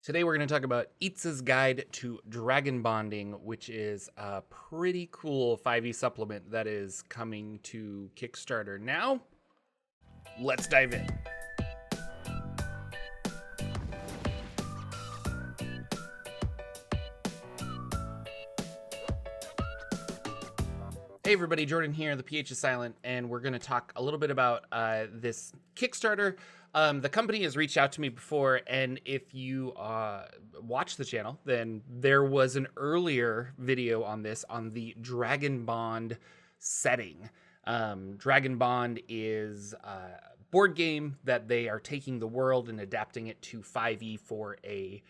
Today we're going to talk about Itza's Guide to Dragonbonding, which is a pretty cool 5e supplement that is coming to Kickstarter now. Let's dive in. Hey everybody, Jordan here, the PH is silent, and we're going to talk a little bit about this Kickstarter. The company has reached out to me before, and if you watch the channel, then there was an earlier video on this, on the Dragonbond setting. Dragonbond is a board game that they are taking the world and adapting it to 5e for a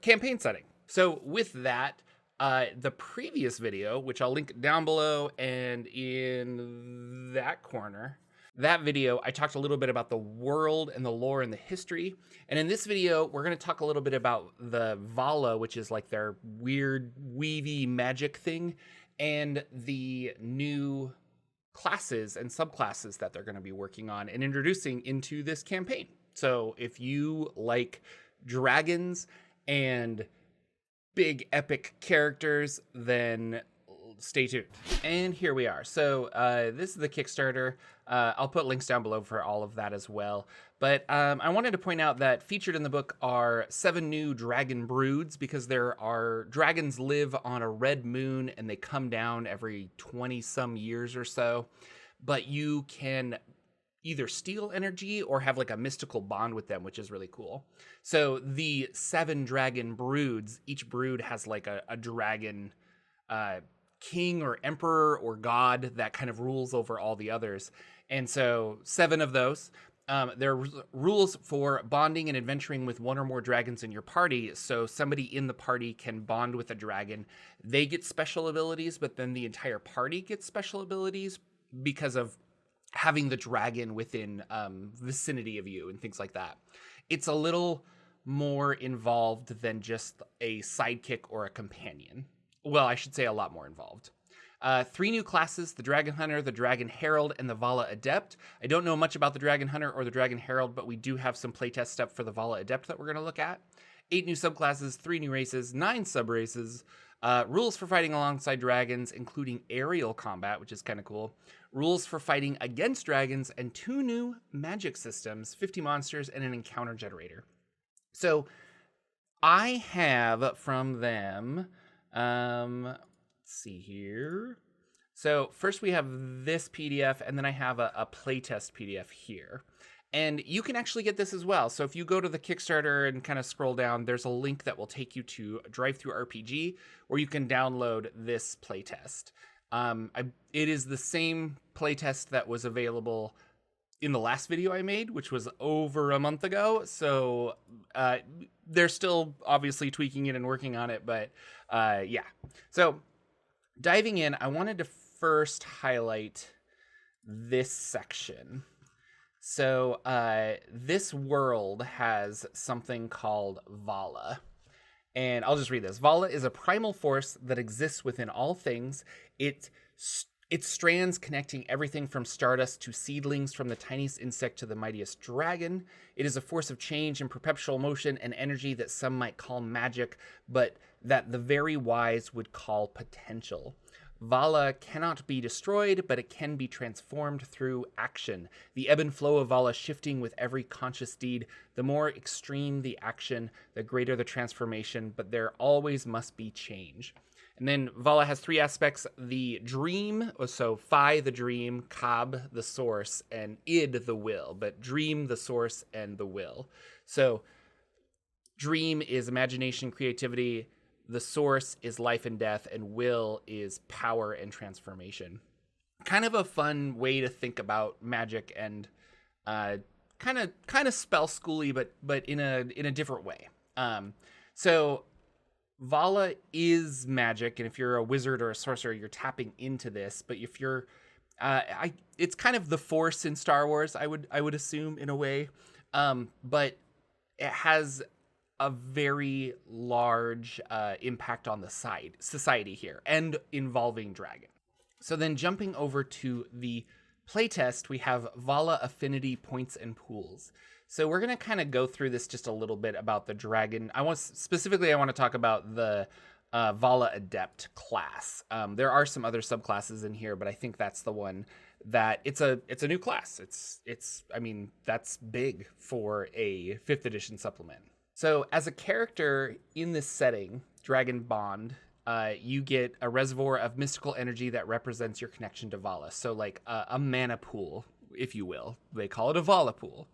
campaign setting. So with that, the previous video, which I'll link down below and in that corner, that video, I talked a little bit about the world and the lore and the history. And in this video, we're going to talk a little bit about the Vala, which is like their weird weavy magic thing, and the new classes and subclasses that they're going to be working on and introducing into this campaign. So if you like dragons and big epic characters, then stay tuned. And here we are. So this is the Kickstarter. I'll put links down below for all of that as well. But I wanted to point out that featured in the book are 7 new dragon broods, because there are dragons live on a red moon and they come down every 20 some years or so. But you can either steal energy or have like a mystical bond with them, which is really cool. So the 7 dragon broods, each brood has like a dragon king or emperor or god that kind of rules over all the others. And so 7 of those. There are rules for bonding and adventuring with 1 or more dragons in your party. So somebody in the party can bond with a dragon. They get special abilities, but then the entire party gets special abilities because of having the dragon within vicinity of you and things like that. It's a little more involved than just a sidekick or a companion. Well, I should say a lot more involved. 3 new classes: the Dragon Hunter, the Dragon Herald, and the Vala Adept. I don't know much about the Dragon Hunter or the Dragon Herald, but we do have some playtest stuff for the Vala Adept that we're going to look at. 8 new subclasses, 3 new races, 9 sub-races. Rules for fighting alongside dragons, including aerial combat, which is kind of cool. Rules for fighting against dragons, and 2 new magic systems, 50 monsters, and an encounter generator. So I have from them, let's see here. So first we have this PDF, and then I have a playtest PDF here. And you can actually get this as well. So if you go to the Kickstarter and kind of scroll down, there's a link that will take you to Drive-Thru RPG, where you can download this playtest. It is the same playtest that was available in the last video I made, which was over a month ago. So they're still obviously tweaking it and working on it, but yeah. So diving in, I wanted to first highlight this section. So this world has something called Vala. And I'll just read this. Vala is a primal force that exists within all things. Its strands connecting everything from stardust to seedlings, from the tiniest insect to the mightiest dragon. It is a force of change and perpetual motion and energy that some might call magic, but that the very wise would call potential. Vala cannot be destroyed, but it can be transformed through action. The ebb and flow of Vala shifting with every conscious deed. The more extreme the action, the greater the transformation, but there always must be change. And then Vala has 3 aspects: the dream, so Phi the dream, Kab the source, and Id the will, but dream, the source, and the will. So dream is imagination, creativity. The source is life and death, and will is power and transformation. Kind of a fun way to think about magic, and kind of spell schooly, but in a different way. So Vala is magic, and if you're a wizard or a sorcerer, you're tapping into this. But if you're, it's kind of the Force in Star Wars, I would assume, in a way. But it has a very large impact on the society here, and involving dragon. So then jumping over to the playtest, we have Vala Affinity Points and Pools. So we're going to kind of go through this just a little bit about the dragon. I want to talk about the Vala Adept class. There are some other subclasses in here, but I think that's the one that it's a new class. I mean, that's big for a 5th edition supplement. So as a character in this setting, Dragonbond, you get a reservoir of mystical energy that represents your connection to Vala. So like a mana pool, if you will. They call it a Vala pool.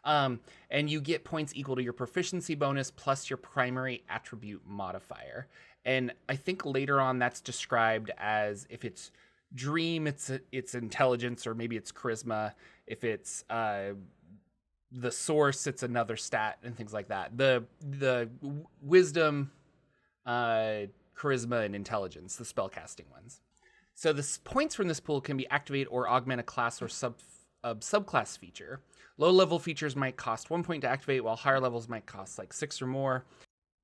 And you get points equal to your proficiency bonus plus your primary attribute modifier. And I think later on that's described as, if it's dream, it's intelligence, or maybe it's charisma. If it's the source, it's another stat and things like that. The wisdom, charisma, and intelligence, the spellcasting ones. So the points from this pool can be activate or augment a class or subclass feature. Low-level features might cost 1 point to activate, while higher levels might cost like 6 or more.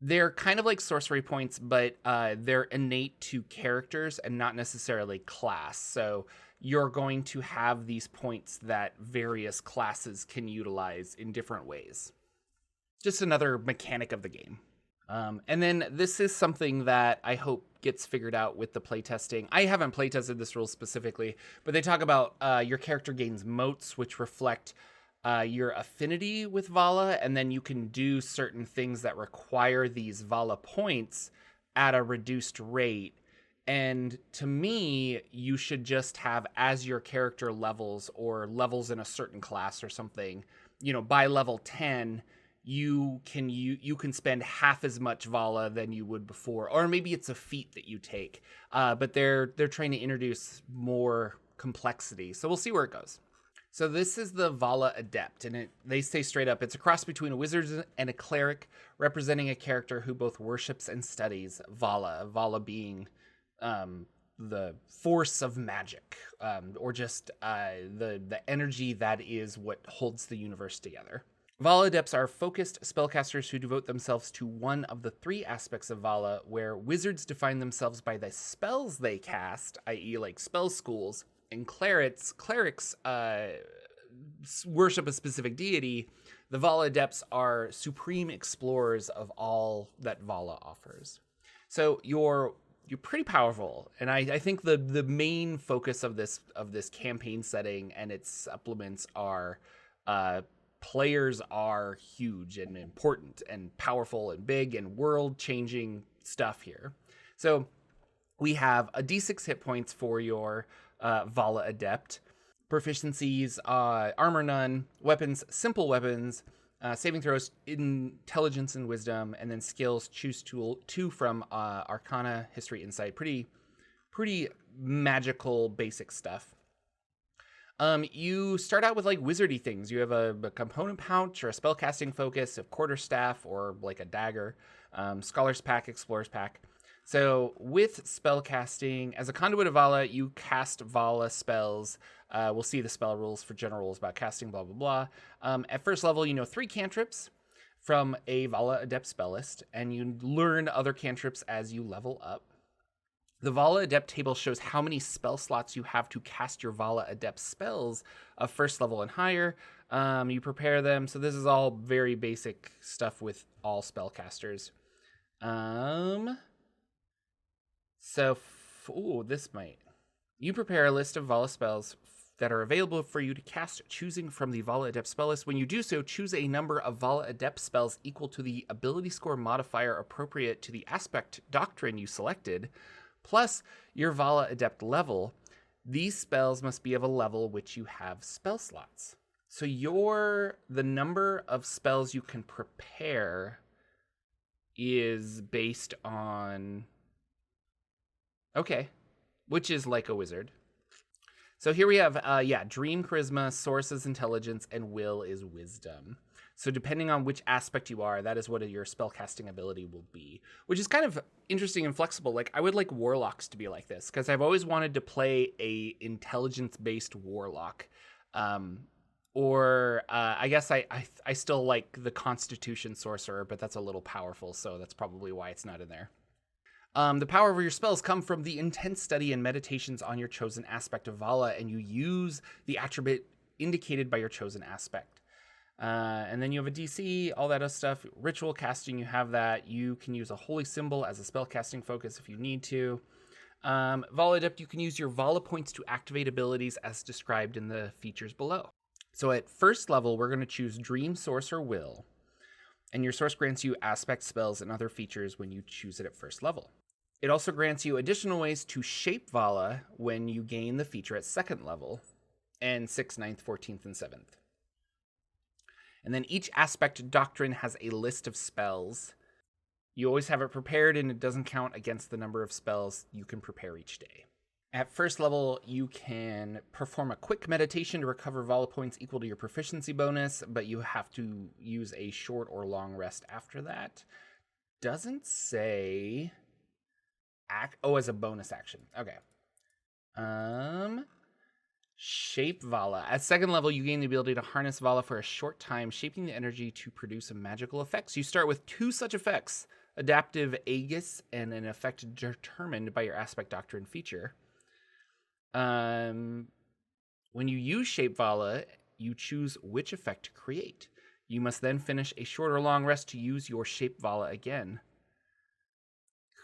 They're kind of like sorcery points, but they're innate to characters and not necessarily class. So you're going to have these points that various classes can utilize in different ways. Just another mechanic of the game. And then this is something that I hope gets figured out with the playtesting. I haven't playtested this rule specifically, but they talk about your character gains motes, which reflect your affinity with Vala, and then you can do certain things that require these Vala points at a reduced rate. And to me, you should just have, as your character levels or levels in a certain class or something, by level 10, you can spend half as much Vala than you would before, or maybe it's a feat that you take. But they're trying to introduce more complexity, so we'll see where it goes. So this is the Vala Adept, and they say straight up, it's a cross between a wizard and a cleric, representing a character who both worships and studies Vala. Vala being the force of magic, or just the energy that is what holds the universe together. Vala Adepts are focused spellcasters who devote themselves to one of the 3 aspects of Vala, where wizards define themselves by the spells they cast, i.e. like spell schools, and clerics worship a specific deity. The Vala Adepts are supreme explorers of all that Vala offers. So you're pretty powerful, and I think the main focus of this campaign setting and its supplements are players are huge and important and powerful and big and world-changing stuff here. So we have a d6 hit points for your Vala Adept. Proficiencies, armor none, weapons, simple weapons, saving throws, intelligence and wisdom, and then skills, choose 2 from Arcana, History, Insight. Pretty magical basic stuff. You start out with like wizardy things. You have a component pouch or a spellcasting focus, a quarterstaff, or like a dagger, scholar's pack, explorer's pack. So with spellcasting, as a conduit of Vala, you cast Vala spells. We'll see the spell rules for general rules about casting, blah, blah, blah. At first level, 3 cantrips from a Vala Adept spell list, and you learn other cantrips as you level up. The Vala Adept table shows how many spell slots you have to cast your Vala Adept spells of first level and higher. You prepare them. So this is all very basic stuff with all spellcasters. You prepare a list of Vala spells that are available for you to cast, choosing from the Vala Adept spell list. When you do so, choose a number of Vala Adept spells equal to the ability score modifier appropriate to the aspect doctrine you selected, plus your Vala Adept level. These spells must be of a level which you have spell slots. So the number of spells you can prepare is based on... Okay, which is like a wizard. So here we have, Dream, Charisma, Source is Intelligence, and Will is Wisdom. So depending on which aspect you are, that is what your spellcasting ability will be, which is kind of interesting and flexible. Like, I would like Warlocks to be like this, because I've always wanted to play a intelligence-based Warlock. I guess I still like the Constitution Sorcerer, but that's a little powerful, so that's probably why it's not in there. The power of your spells come from the intense study and meditations on your chosen aspect of Vala, and you use the attribute indicated by your chosen aspect. And then you have a DC, all that other stuff. Ritual casting, you have that. You can use a holy symbol as a spell casting focus if you need to. Vala Adept, you can use your Vala points to activate abilities as described in the features below. So at first level, we're going to choose Dream, Source, or Will. And your source grants you aspect spells and other features when you choose it at first level. It also grants you additional ways to shape Vala when you gain the feature at second level, and 6th, 9th, 14th, and 7th. And then each aspect doctrine has a list of spells. You always have it prepared, and it doesn't count against the number of spells you can prepare each day. At first level, you can perform a quick meditation to recover Vala points equal to your proficiency bonus, but you have to use a short or long rest after that. Doesn't say... as a bonus action. Okay. Shape Vala. At second level, you gain the ability to harness Vala for a short time, shaping the energy to produce a magical effect. So you start with 2 such effects, Adaptive Aegis and an effect determined by your Aspect Doctrine feature. When you use Shape Vala, you choose which effect to create. You must then finish a short or long rest to use your Shape Vala again.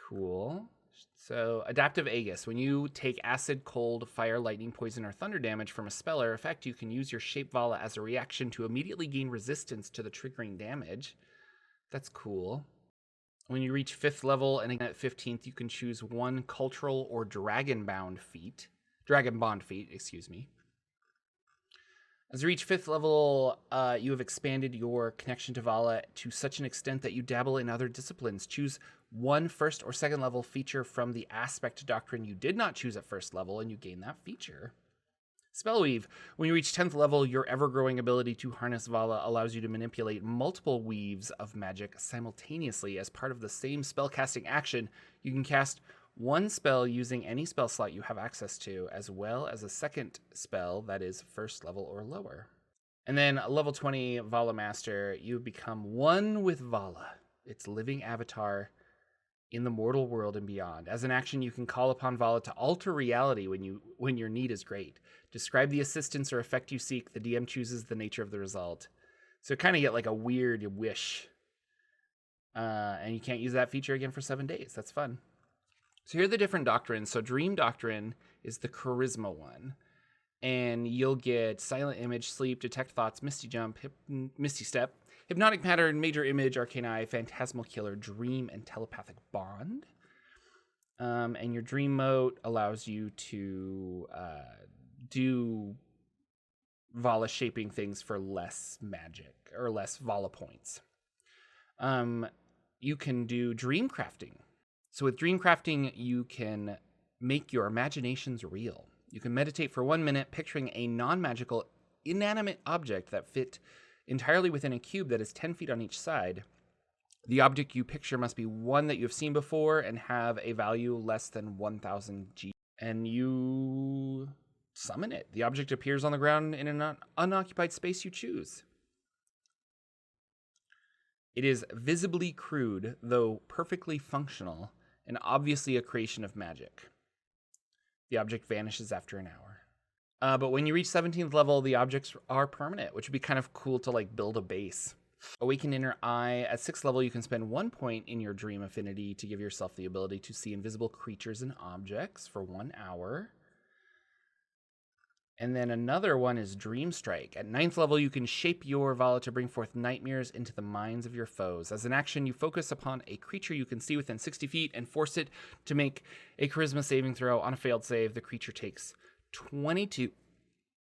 Cool. So, Adaptive Aegis. When you take acid, cold, fire, lightning, poison, or thunder damage from a spell or effect, you can use your Shape Vala as a reaction to immediately gain resistance to the triggering damage. That's cool. When you reach 5th level and again at 15th, you can choose one cultural or Dragonbond feat. As you reach 5th level, you have expanded your connection to Vala to such an extent that you dabble in other disciplines. Choose one 1st or 2nd level feature from the Aspect Doctrine you did not choose at 1st level, and you gain that feature. Spellweave. When you reach 10th level, your ever-growing ability to harness Vala allows you to manipulate multiple weaves of magic simultaneously as part of the same spellcasting action. You can cast one spell using any spell slot you have access to, as well as a second spell that is 1st level or lower. And then level 20, Vala Master, you become one with Vala, its living avatar in the mortal world and beyond. As an action, you can call upon Vala to alter reality when your need is great. Describe the assistance or effect you seek. The DM chooses the nature of the result. So kind of get like a weird wish. And you can't use that feature again for 7 days. That's fun. So here are the different doctrines. So Dream Doctrine is the Charisma one. And you'll get Silent Image, Sleep, Detect Thoughts, Misty Jump, Misty Step, Hypnotic Pattern, Major Image, Arcane Eye, Phantasmal Killer, Dream, and Telepathic Bond. And your Dream Mode allows you to do Vala shaping things for less magic, or less Vala points. You can do Dream Crafting. So with Dream Crafting, you can make your imaginations real. You can meditate for 1 minute, picturing a non-magical, inanimate object that fit entirely within a cube that is 10 feet on each side. The object you picture must be one that you have seen before and have a value less than 1,000 G. And you summon it. The object appears on the ground in an unoccupied space you choose. It is visibly crude, though perfectly functional, and obviously a creation of magic. The object vanishes after an hour. But when you reach 17th level, the objects are permanent, which would be kind of cool to like build a base. Awaken Inner Eye. At 6th level, you can spend 1 point in your Dream Affinity to give yourself the ability to see invisible creatures and objects for 1 hour. And then another one is Dream Strike. At 9th level, you can shape your Vala to bring forth nightmares into the minds of your foes. As an action, you focus upon a creature you can see within 60 feet and force it to make a Charisma saving throw. On a failed save, the creature takes 22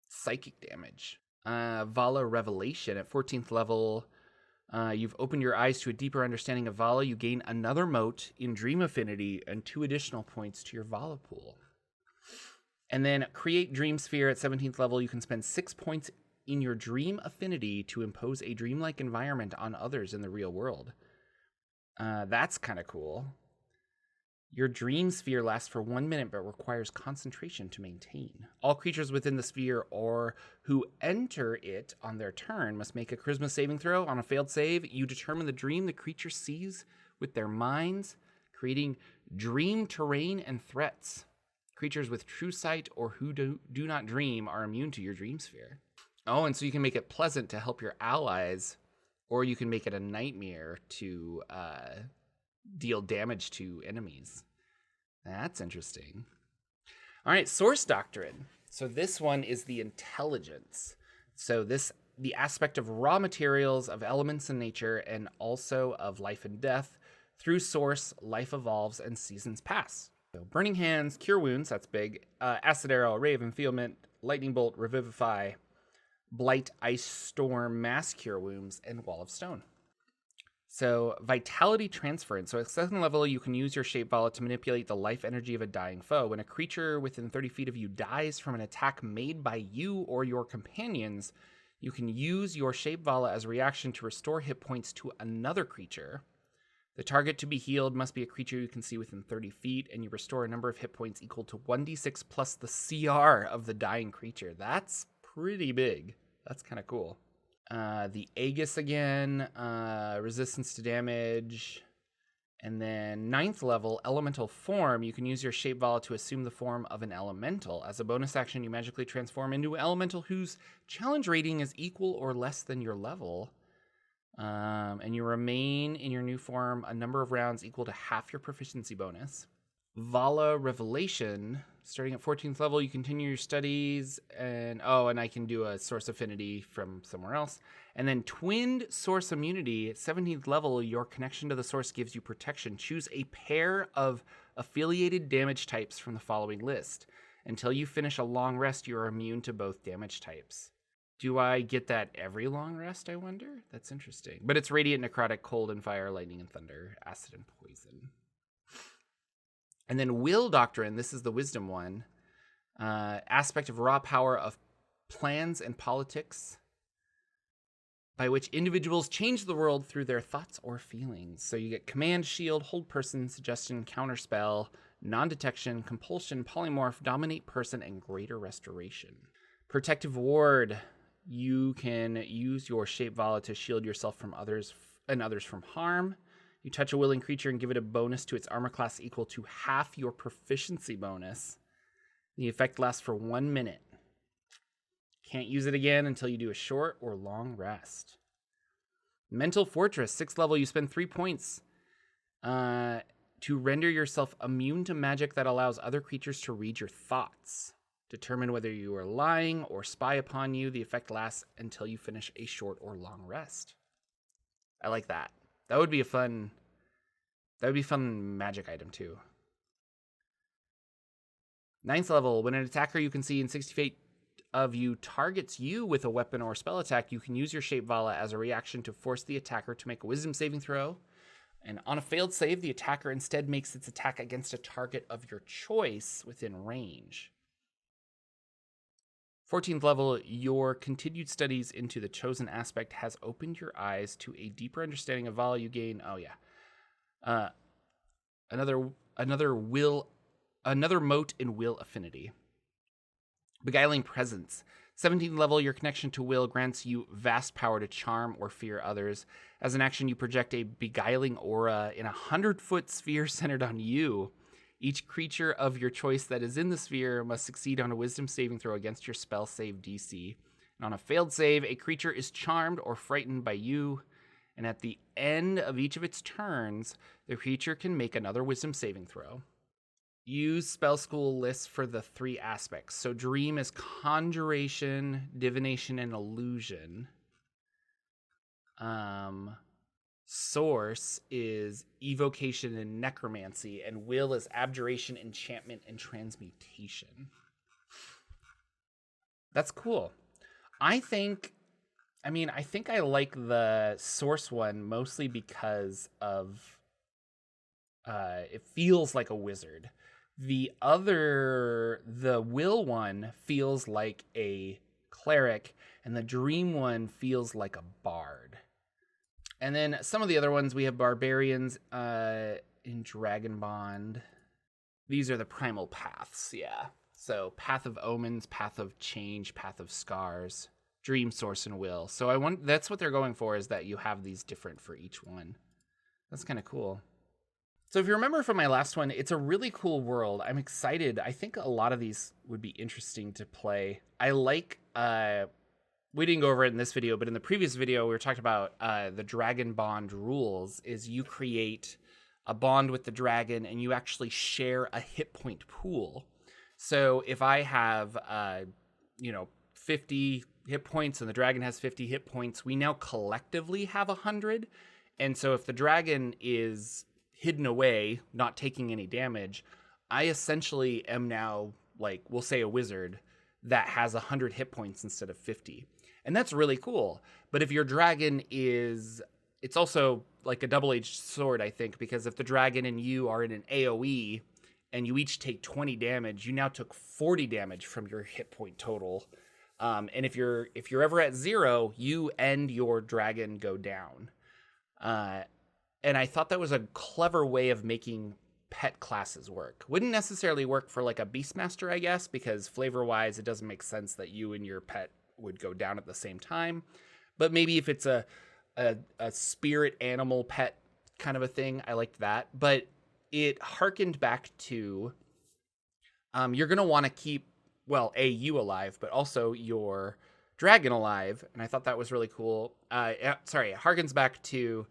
psychic damage. Vala Revelation. At 14th level, you've opened your eyes to a deeper understanding of Vala. You gain another mote in Dream Affinity and 2 additional points to your Vala pool. And then Create Dream Sphere. At 17th level, you can spend 6 points in your Dream Affinity to impose a dreamlike environment on others in the real world. That's kind of cool. Your Dream Sphere lasts for 1 minute but requires concentration to maintain. All creatures within the sphere or who enter it on their turn must make a Charisma saving throw. On a failed save, you determine the dream the creature sees with their minds, creating dream terrain and threats. Creatures with true sight or who do not dream are immune to your Dream Sphere. Oh, and so you can make it pleasant to help your allies, or you can make it a nightmare to deal damage to enemies. That's interesting. All right, source doctrine. So this one is the intelligence. So the aspect of raw materials, of elements in nature, and also of life and death. Through source, life evolves and seasons pass. So burning hands, cure wounds, that's big. Acid arrow, ray of enfeeblement, lightning bolt, revivify, blight, ice storm, mass cure wounds, and wall of stone. So vitality transference. So at 2nd level, you can use your shape Vala to manipulate the life energy of a dying foe. When a creature within 30 feet of you dies from an attack made by you or your companions, you can use your shape Vala as a reaction to restore hit points to another creature. The target to be healed must be a creature you can see within 30 feet, and you restore a number of hit points equal to 1d6 plus the CR of the dying creature. That's pretty big. That's kind of cool. The Aegis again, resistance to damage. And then 9th level, elemental form. You can use your shape Vala to assume the form of an elemental. As a bonus action, you magically transform into an elemental whose challenge rating is equal or less than your level. And you remain in your new form a number of rounds equal to half your proficiency bonus. Vala Revelation. Starting at 14th level, you continue your studies, and I can do a source affinity from somewhere else. And then Twinned Source Immunity. At 17th level, your connection to the source gives you protection. Choose a pair of affiliated damage types from the following list. Until you finish a long rest, you are immune to both damage types. Do I get that every long rest, I wonder? That's interesting. But it's Radiant, Necrotic, Cold and Fire, Lightning and Thunder, Acid and Poison. And then Will Doctrine, this is the wisdom one. Aspect of raw power of plans and politics by which individuals change the world through their thoughts or feelings. So you get Command, Shield, Hold Person, Suggestion, Counterspell, Non-Detection, Compulsion, Polymorph, Dominate Person, and Greater Restoration. Protective Ward. You can use your shape Vala to shield yourself from others from harm. You touch a willing creature and give it a bonus to its armor class equal to half your proficiency bonus. The effect lasts for 1 minute. Can't use it again until you do a short or long rest. Mental Fortress, 6th level, you spend 3 points to render yourself immune to magic that allows other creatures to read your thoughts. Determine whether you are lying or spy upon you. The effect lasts until you finish a short or long rest. I like that. That would be a fun magic item too. 9th level, when an attacker you can see in 60 feet of you targets you with a weapon or spell attack, you can use your shape Vala as a reaction to force the attacker to make a wisdom saving throw. And on a failed save, the attacker instead makes its attack against a target of your choice within range. 14th level, your continued studies into the chosen aspect has opened your eyes to a deeper understanding of Vala. You gain, another mote in will affinity. Beguiling Presence. 17th level, your connection to will grants you vast power to charm or fear others. As an action, you project a beguiling aura in a 100-foot sphere centered on you. Each creature of your choice that is in the sphere must succeed on a wisdom saving throw against your spell save DC. And on a failed save, a creature is charmed or frightened by you. And at the end of each of its turns, the creature can make another wisdom saving throw. Use spell school lists for the 3 aspects. So Dream is conjuration, divination, and illusion. Source is evocation and necromancy, and will is abjuration, enchantment, and transmutation. That's cool. I think I like the source one mostly because of it feels like a wizard. The will one feels like a cleric, and the dream one feels like a bard. And then some of the other ones, we have barbarians in Dragonbond. These are the primal paths, yeah. So Path of Omens, Path of Change, Path of Scars, Dream, Source, and Will. So that's what they're going for, is that you have these different for each one. That's kind of cool. So if you remember from my last one, it's a really cool world. I'm excited. I think a lot of these would be interesting to play. I like we didn't go over it in this video, but in the previous video, we were talking about the dragon bond rules. Is you create a bond with the dragon and you actually share a hit point pool. So if I have, 50 hit points and the dragon has 50 hit points, we now collectively have 100. And so if the dragon is hidden away, not taking any damage, I essentially am now, like, we'll say a wizard that has 100 hit points instead of 50. And that's really cool. But if your dragon is, it's also like a double-edged sword, I think, because if the dragon and you are in an AoE and you each take 20 damage, you now took 40 damage from your hit point total. And if you're ever at 0, you and your dragon go down. And I thought that was a clever way of making pet classes work. Wouldn't necessarily work for like a Beastmaster, I guess, because flavor-wise, it doesn't make sense that you and your pet would go down at the same time. But maybe if it's a spirit animal pet kind of a thing, I liked that. But it harkened back to you're going to want to keep, well, you alive, but also your dragon alive. And I thought that was really cool. It harkens back to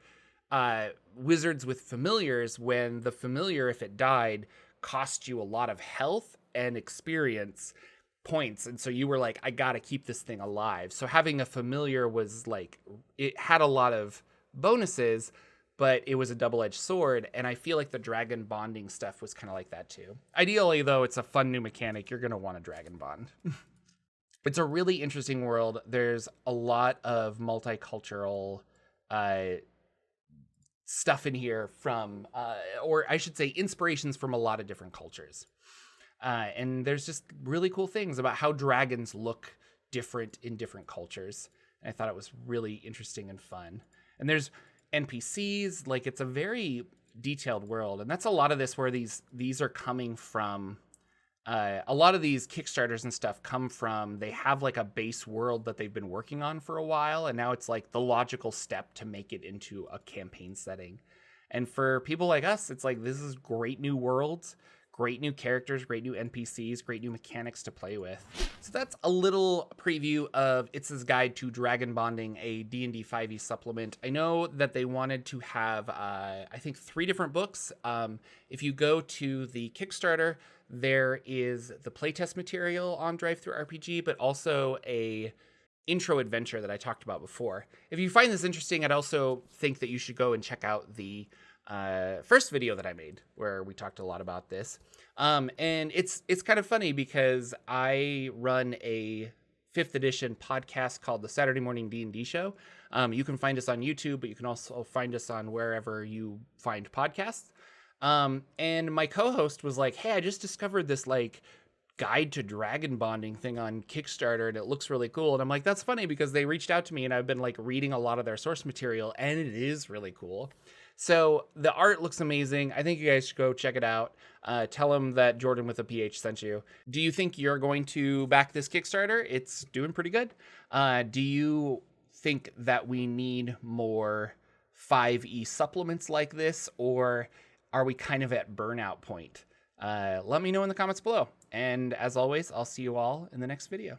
wizards with familiars, when the familiar, if it died, cost you a lot of health and experience points. And so you were like, I got to keep this thing alive. So having a familiar was like, it had a lot of bonuses, but it was a double-edged sword. And I feel like the dragon bonding stuff was kind of like that too. Ideally, though, it's a fun new mechanic. You're going to want a dragon bond. It's a really interesting world. There's a lot of multicultural stuff in here from, or I should say inspirations from a lot of different cultures. And there's just really cool things about how dragons look different in different cultures. And I thought it was really interesting and fun. And there's NPCs, like it's a very detailed world. And that's a lot of this where these are coming from, a lot of these Kickstarters and stuff come from, they have like a base world that they've been working on for a while. And now it's like the logical step to make it into a campaign setting. And for people like us, it's like, this is great new worlds, great new characters, great new NPCs, great new mechanics to play with. So that's a little preview of Itza's Guide to Dragonbonding, a D&D 5e supplement. I know that they wanted to have, I think, 3 different books. If you go to the Kickstarter, there is the playtest material on DriveThruRPG, but also a intro adventure that I talked about before. If you find this interesting, I'd also think that you should go and check out the first video that I made where we talked a lot about this. And it's kind of funny because I run a 5th edition podcast called the Saturday Morning D&D Show. You can find us on YouTube, but you can also find us on wherever you find podcasts. And my co-host was like, hey, I just discovered this like guide to dragon bonding thing on Kickstarter and it looks really cool. And I'm like, that's funny because they reached out to me and I've been like reading a lot of their source material and it is really cool. So the art looks amazing. I think you guys should go check it out. Tell them that Jordan with a PH sent you. Do you think you're going to back this Kickstarter? It's doing pretty good. Do you think that we need more 5e supplements like this, or are we kind of at burnout point? Let me know in the comments below. And as always, I'll see you all in the next video.